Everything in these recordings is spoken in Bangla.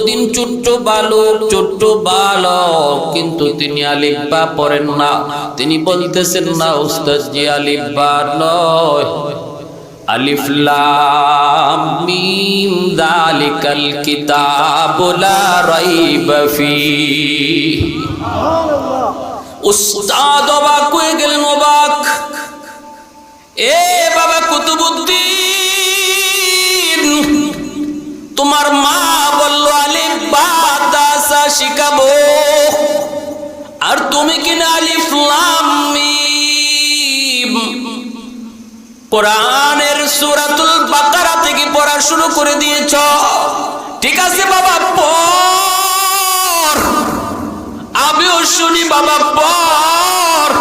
কুতুবউদ্দিন ছোট্ট বালক, কিন্তু তিনি আলিফ বা পড়েন না। তিনি বলতেছেন না উস্তাদ জি আলিফ বা নয়, আলিফ লাম মিম যালিকাল কিতাবু লা রাইবা ফীহি। উস্তাদ অবাক হয়ে গেলেন, অবাক। এ বাবা কুতুবউদ্দিন, তোমার মা বলল আলিফ বা তাসা শিখাবো, আর তুমি কিনা আলিফ লাম মিম কোরআনের সূরাতুল বাকারা থেকে পড়া শুরু করে দিয়েছ। ঠিক আছে বাবা পড়, আমিও শুনি বাবা পড়।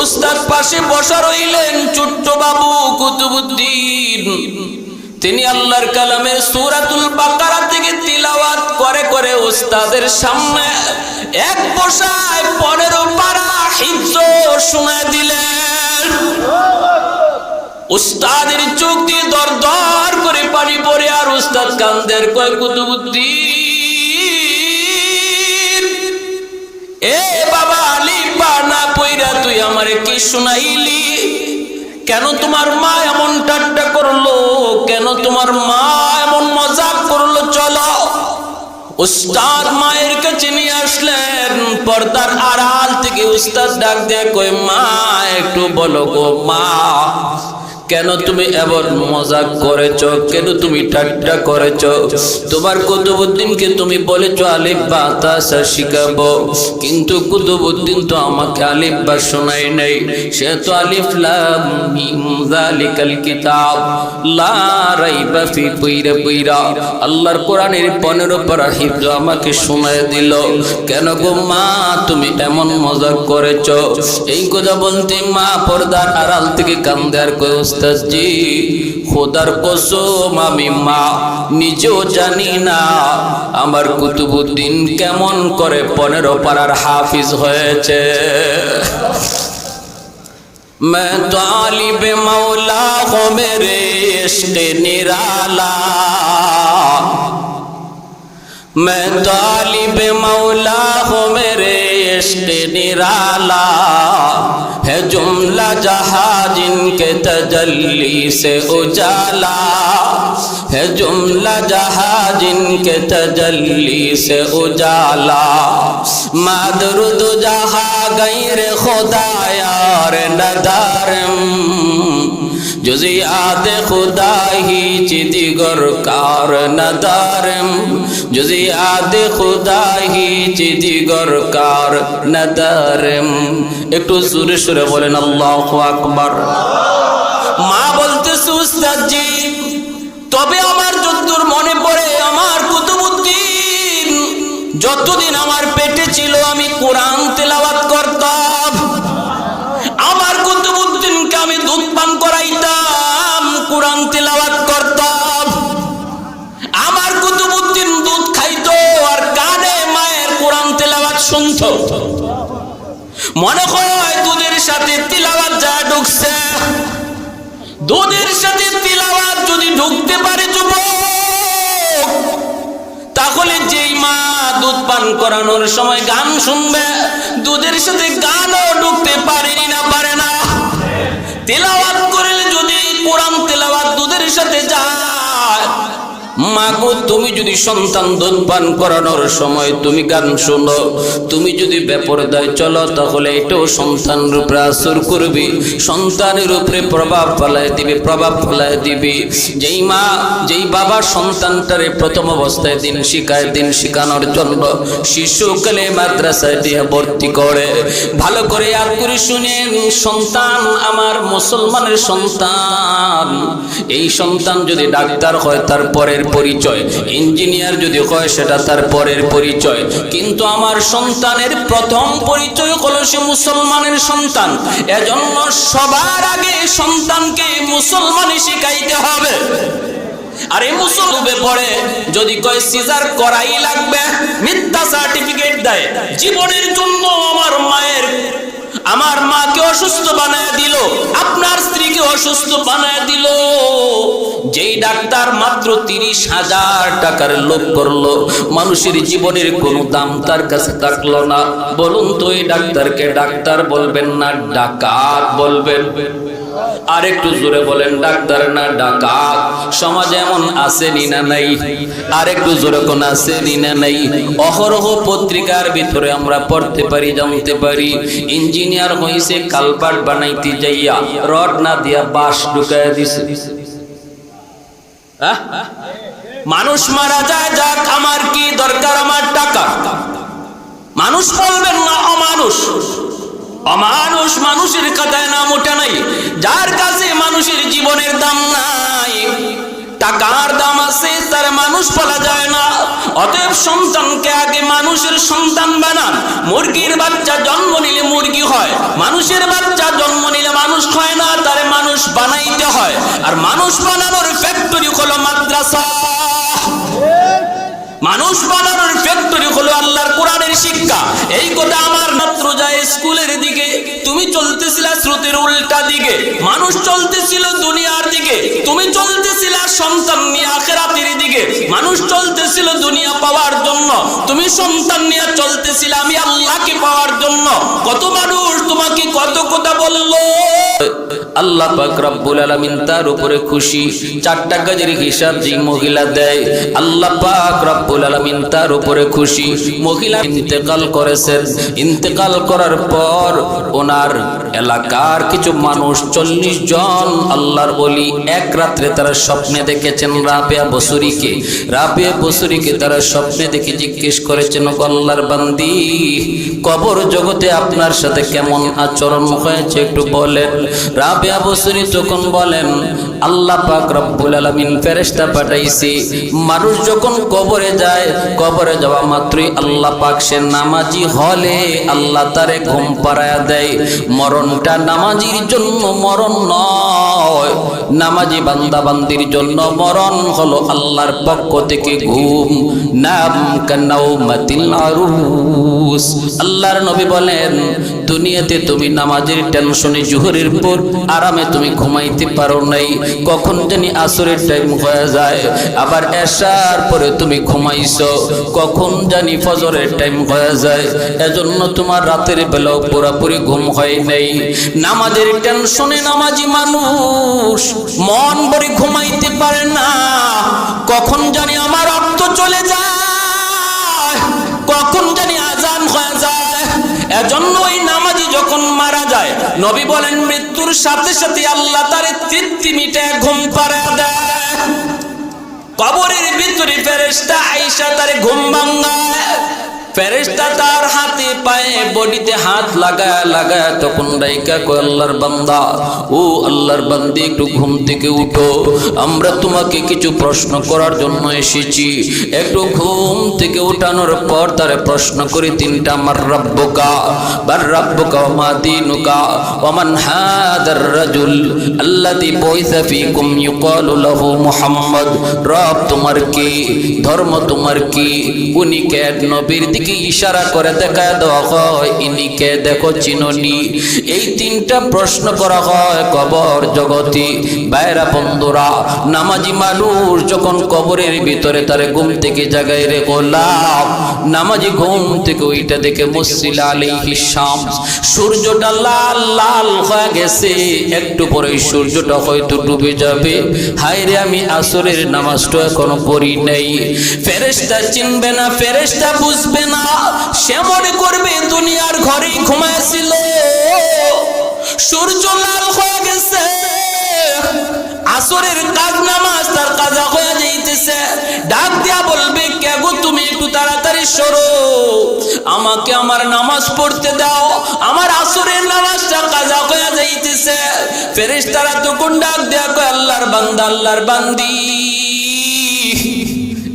উস্তাদ পাশে বসা রইলেন ছোট্ট বাবু কুতুবউদ্দিন। তিনি আল্লাহর কালামের সূরাতুল বাকারা থেকে তিলাওয়াত করে করে উস্তাদের সামনে এক বসায় 15 পারা হিফজ শোনায় দিলেন। উস্তাদের চোখ দিয়ে দর দর করে পানি পড়ে, আর উস্তাদ কান্দের কয় কুতুবউদ্দিন, এ বাবা আলিফ বা না পইরা তুই আমারে কি শুনাইলি? কেন তোমার মা এমন ঠাট্টা করলো? কেন তোমার মা এমন মজাক করলো? চলো। উস্তাদ মায়ের কাছে নিয়ে আসলেন। পর্দার আড়াল থেকে উস্তাদ ডাক দেয়, কই মা একটু বলো গো মা, কেন তুমি এমন মজাক করেছো? কেন তুমি ঠাট্টা করেছো? তোমার কুতুবউদ্দিনকে তুমি বলেছো আলিফ বা তাসা শিখাবো, কিন্তু কুতুবউদ্দিন তো আমাকে আলিফ বা শোনাই নাই। সে তো আলিফ লাম মিম যালিকাল কিতাব লা রাইবা ফি পইরা আল্লাহর কোরআনের 15 পারা হিফজ আমাকে শোনায় দিল। কেন গো মা তুমি এমন মজাক করেছো? এই কথা বলতে মা পর্দার আড়াল থেকে কান্দে আর কই উস্তাদজি খোদার কসম আমি মা নিজেও জানি না আমার কুতুবউদ্দিন কেমন করে 15 পারার হাফিজ হয়েছে। मैं तालिब मौला हो मेरे इश्क निराला, मैं तालिब मौला हो मेरे इश्क निराला, है जुमला जहां जिनके तजल्ली से उजाला, है जुमला जहां जिनके तजल्ली से उजाला, मादरुद जहां गैर खुदा यार नदारम, जुज़ियात खुदा ही चिदिगर कार नदारम, जुज़ियात खुदा ही चिदिगर कार नदारम। একটু জোরে সুরে বলেন আল্লাহু আকবার। মা বলতেছে উস্তাদজি, তবে আমার যতদূর মনে পড়ে আমার কুতুবউদ্দিন যতদিন আমার পেটে ছিল আমি কোরআন তেলাওয়াত করতাম। আমার কুতুবউদ্দিনকে আমি দুধ পান করাইতাম, কোরআন তেলাওয়াত করতাম। আমার কুতুবউদ্দিন দুধ খাইতো আর কানে মায়ের কোরআন তেলাওয়াত শুনতো। মনে হয় দুধের সাথে তিলাওয়াত যা ঢুকছে, দুধের সাথে তিলাওয়াত যদি ঢুকতে পারে যুবক, তাহলে যেই মা দুধ পান করানোর সময় গান শুনবে, দুধের সাথে গানও ঢুকতে পারেনি না পারে না। তেলাওয়াত করলে যদি কোরআন তেলাওয়াত দুধের সাথে যায়, মা গো তুমি যদি সন্তান দুধ পান করানোর সময় তুমি গান শোনো, তুমি যদি বেপরদায় চলো, তাহলে এটাও সন্তানের উপরে আসর করবে, সন্তানের উপরে প্রভাব ফেলায় দিবে। যেই মা যেই বাবা সন্তানটারে প্রথম অবস্থায় দিন শিখায়, দিন শিখানোর জন্য শিশুকালে মাদ্রাসায় দিয়ে ভর্তি করে, ভালো করে আর করে শুনেন, সন্তান আমার মুসলমানের সন্তান, এই সন্তান যদি ডাক্তার হয় তার পরের পরিচয়, ইঞ্জিনিয়ার যদি হয় সেটা তার পরের পরিচয়, কিন্তু আমার সন্তানের প্রথম পরিচয় হলো সে মুসলমানের সন্তান। এজন্য সবার আগে সন্তানকে মুসলমানি শিখাইতে হবে। আর এই মুসলমানে পড়ে যদি কয় সিজার করাই লাগবে, মিথ্যা সার্টিফিকেট দেয়, জীবনের জন্য আমার মাকে অসুস্থ বানায় দিল, আপনার স্ত্রীকে অসুস্থ বানায় দিল, যেই ডাক্তার মাত্র 30,000 টাকার লোভ করলো, মানুষের জীবনের কোনো দাম তার কাছে থাকলো না, বলুন তো এই ডাক্তারকে ডাক্তার বলবেন না ডাকাত বলবেন? আর একটু জোরে বলেন, ডাক্তার না ডাকাত? সমাজে এমন আসেনি না নাই? আর একটু জোরে কোন আসেনি না নাই? অহরহ পত্রিকার ভিতরে আমরা পড়তে পারি, জানতে পারি, ইঞ্জিনিয়ার হইছে কালভার্ট বানাইতে যাইয়া রড না দিয়া বাঁশ ঢুকাইয়া দিছে। মানুষ মারা যায়, যাক, আমার কি দরকার, আমার টাকা। মানুষ বলবেন না অমানুষ। অমানুষ মানুষের কথায় নাম ওঠে নাই। যার কাছে মানুষের জীবনের দাম নাই, টাকার দাম আছে, তার মানুষ বলা যায় না। অতএব সন্তানকে আগে মানুষের সন্তান বানান। মুরগির বাচ্চা জন্ম নিলে মুরগি হয়, মানুষের বাচ্চা জন্ম নিলে মানুষ হয় না, তার মানুষ বানাইতে হয়। আর মানুষ বানানোর ফ্যাক্টরি হলো মাদ্রাসা। মানুষ বানানোর ফ্যাক্টরি হলো আল্লাহর কোরআনের শিক্ষা। এই কথা আমার মাত্র যায় স্কুলের দিকে, তুমি চলতেছিলা স্রোতের উল্টা দিকে। মানুষ চলতেছিল দুনিয়ার দিকে, তুমি চলতেছিলা সন্তান নিয়ে আখিরাতের দিকে। মানুষ চলতেছিল দুনিয়া পাওয়ার জন্য, তুমি সন্তান নিয়ে চলতেছিলে আমি আল্লাহকে পাওয়ার জন্য। কত মানুষ তোমাকে কত কথা বললো, আল্লাহ পাক রব্বুল আলামিন তার উপরে খুশি। 4 টাকার হিসাব যে মহিলা দেয়, আল্লাহ পাক রব্বুল আলামিন তার উপরে খুশি। মহিলা ইন্তেকাল করেছেন, ইন্তেকাল করার পর ওনার এলাকার কিছু মানুষ 40 জন আল্লাহর ওলি এক রাত্রে তারা স্বপ্নে দেখেছেন রাবেয়া বসুরীকে। রাবেয়া বসুরীকে তারা স্বপ্নে দেখে জিজ্ঞেস করেছেন, আল্লাহর বান্দি, কবর জগতে আপনার সাথে কেমন আচরণ হয়েছে একটু বলেন। রাবেয়া বসুরী তখন বলেন, আল্লাহ পাক রব্বুল আলামিন ফেরেশতা পাঠাইছে। মানুষ যখন কবরে যায়, কবরে যাওয়া মাত্রই আল্লাহ পাক সে নামাজি হলে আল্লাহ তারে ঘুম পাড়ায়া দেয়। মরণটা নামাজির জন্য মরণ নয়, নামাজি বান্দা বান্দির জন্য মরণ হলো আল্লাহর পক্ষ থেকে ঘুম। নাম কানাউমাতিল আরুস। আল্লাহর নবী বলেন, দুনিয়াতে তুমি নামাজের টেনশনে জোহরের পর আরামে তুমি ঘুমাইতে পারো নাই, কখন জানি আসরের টাইম হয়ে যায়, আবার এশার পরে তুমি ঘুমাইছো, কখন জানি ফজরের টাইম হয়ে যায়, এজন্য তোমার রাতের বেলাও পুরোপুরি ঘুম হয় নাই। নামাজের টেনশনে নামাজি মানুষ মন ভরে ঘুমাইতে পারে না, কখন জানি আমার রক্ত চলে যায়, কখন জানি আজান হয়ে যায়। এজন্য ওই নামাজি যখন মারা যায়, নবী বলেন মৃত্যুর সাথে সাথে আল্লাহ তারে তৃপ্তি মিটে ঘুম পাড়া দেয়। কবরের ভিতরে ফেরেশতা আয়েশা তারে ঘুম ভাঙায়। ফেরেশতা তার হাতে পায়ে বডিতে হাত লাগায় লাগায় তখন ডাইকা কয়, আল্লাহর বান্দা, ও আল্লাহর বান্দি, একটু ঘুম থেকে উঠো, আমরা তোমাকে কিছু প্রশ্ন করার জন্য এসেছি। একটু ঘুম থেকে উঠানোর পর তারে প্রশ্ন করি 3টা, আমার রাব্বুকা বার রাব্বুকা ওয়া মা দীনুকা ওয়া মান হাদার রাজুল আল্লাযী বুইসা ফীকুম ইউকালু লাহু মুহাম্মদ। রব তোমার কি, ধর্ম তোমার কি, উনি কে? নবীর দিকে ইশারা করে দেখায় দেওয়া হয়, ইনিকে দেখো চিননি। এই 3টা প্রশ্ন করা হয় কবর জগতে। বাইরা বন্ধুরা, নামাজি মানুষ যখন কবরের ভিতরে তারে ঘুম থেকে জাগায় রে গোলাম, নামাজি ঘুম থেকে ওইটা দেখে মুসিল আলাইহিস শামস, সূর্যটা লাল লাল হয়ে গেছে, একটু পরে সূর্যটা হয়তো ডুবে যাবে। হায় রে, আমি আসরের নামাজটা এখনো পড়ি নাই। ফেরেশতা চিনবে না, ফেরেশতা বুঝবে না, সে মনে করবে দুনিয়ার ঘরেই ঘুমাইছিল, সূর্য লাল হয়ে গেছে, আসরের কাজ নামাজ তার কাজা হয়ে যাইতেছে। ডাক দিয়া বলবে, কে গো তুমি, একটু তাড়াতাড়ি সরো, আমাকে আমার নামাজ পড়তে দাও, আমার আসরের নামাজটা কাজা হয়ে যাইতেছে। ফেরেশতারা তখন ডাক দেয়া কয়, আল্লাহর বান্দা, আল্লাহর বান্দি,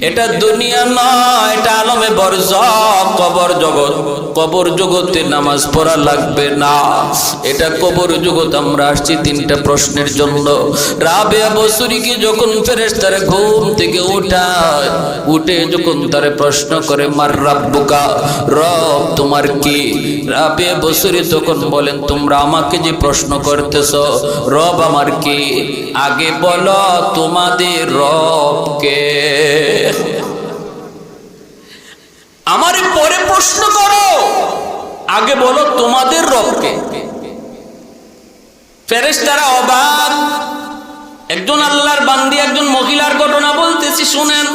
এটা দুনিয়া নয়, এটা আলমে বরজখ, কবর জগৎ। কবর জগতে নামাজ পড়া লাগবে না, এটা কবর জগৎ। আমরা আসছি তিনটা প্রশ্নের জন্য। রাবেয়া বসুরীকে যখন ফেরেশতারা ঘুম থেকে উঠে যখন তারে প্রশ্ন করে, মার রাব্বুকা, রব তোমার কি? রাবেয়া বসুরী তখন বলেন, তোমরা আমাকে যে প্রশ্ন করতেছ রব আমার কি, আগে বলো তোমাদের রব কে? আমারে পরে প্রশ্ন করো, আগে বলো তোমাদের রব কে। ফেরেশতারা অবাক। একজন আল্লাহর বান্দি, একজন মহিলার ঘটনা বলতেছি, শুনেন।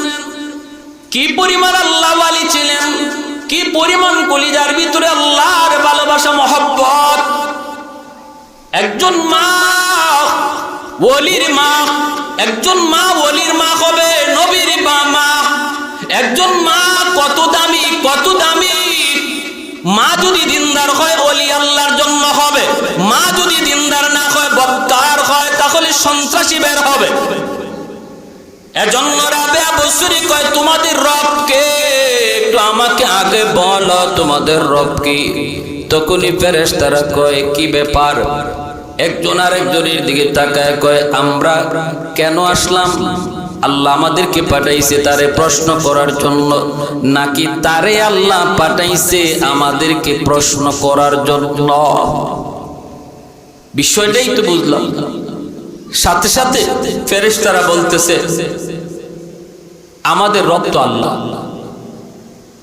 কি পরিমাণ আল্লাহ ওয়ালি ছিলেন, কি পরিমাণ কলিজার ভিতরে আল্লাহর ভালোবাসা মহব্বত। একজন মা ওলির মা, একজন মা ওলির মা হবে, নবীর মা। একজন মা কত দামি, কত দামি। মা যদি দিনদার হয় ওলি আল্লাহর জন্য হবে, মা যদি দিনদার না হয়, বক্কার হয়, তাহলে সন্ত্রাসী বের হবে। এজন্য রাবেয়া বসুরী কয়, তোমাদের রব কে? একটু আমাকে আগে বলো তোমাদের রব কি। তখনই ফেরেশতারা কয়, কি ব্যাপার? একজন আরেকজনের দিকে তাকায় কয়, আমরা কেন আসলাম? আল্লাহ আমাদেরকে পাঠাইছে তারে প্রশ্ন করার জন্য, নাকি তারে আল্লাহ পাঠাইছে আমাদেরকে প্রশ্ন করার জন্য? বিষয়টাই তো বুঝলাম। সাথে সাথে ফেরেশতারা বলতেছে, আমাদের রব তো আল্লাহ।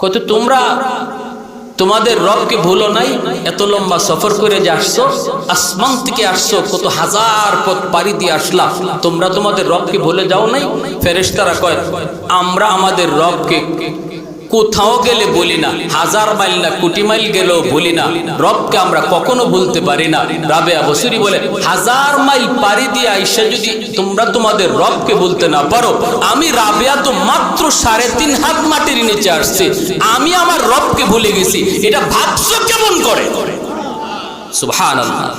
কত তোমরা তোমাদের রবকে ভুলো নাই? এত লম্বা সফর করে যে আসছো, আসমান থেকে আসছো, কত হাজার পথ পাড়ি দিয়ে আসলা, তোমরা তোমাদের রবকে ভুলে যাও নাই? ফেরেশতারা কয়, আমরা আমাদের রবকে কোথাও গেলে বলি না, হাজার মাইল না কোটি মাইল গেলেও বলি না, রবকে আমরা কখনো ভুলতে পারি না। রাবেয়া বসুরী বলে, হাজার মাইল পাড়ি দিয়ে আইসা যদি তোমরা তোমাদের রবকে বলতে না পারো, আমি রাবেয়া তো মাত্র 3.5 হাত মাটির নিচে আসছে, আমি আমার রবকে ভুলে গেছি, এটা ভাবছো কেমন করে? সুবহানাল্লাহ।